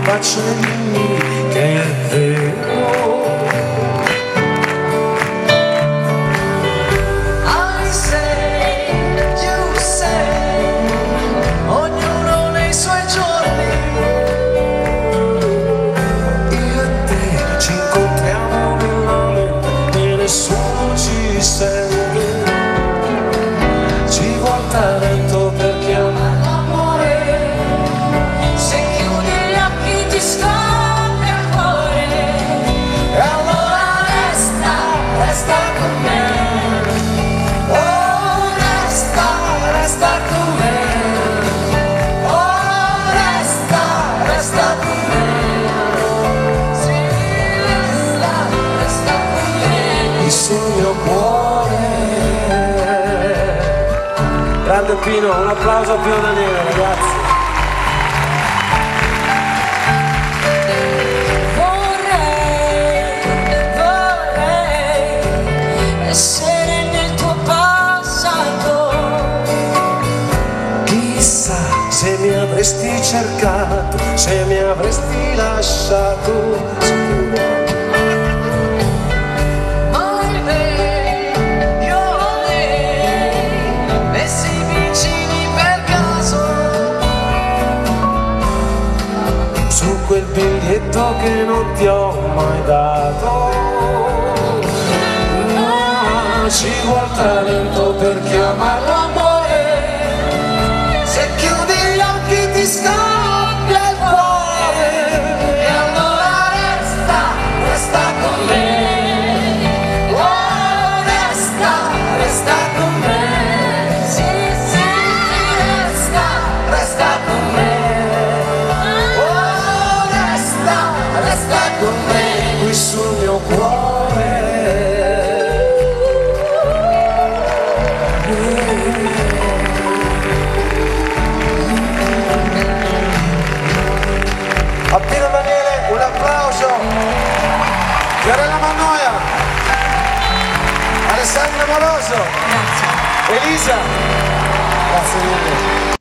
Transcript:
facciami che è vero. I say, you say, ognuno nei suoi giorni. Io e te ci incontriamo nella mente e nessuno ci sente. Ci vuol talento per chiamare l'amore. Se chiudi gli occhi ti scopre il cuore. E allora resta, resta con me. Oh, resta, resta con me. Oh, resta, resta con me. Sì, resta, resta con me. Qui sul mio cuore. Grande Pino, un applauso a Pino Daniele, ragazzi. Vorrei essere nel tuo passato. Chissà se mi avresti cercato, se mi avresti lasciato. Su quel biglietto che non ti ho mai dato. No, ci vuol talento per chiamarlo amore. Se chiudi gli occhi ti scoppia il cuore. E allora resta, resta con me. Oh, resta, resta con me. Sì, sì, resta, resta con me. Resta con me qui sul mio cuore. A Pino Daniele un applauso. Fiorella Mannoia, Alessandro Moroso, Grazie. Elisa, grazie mille.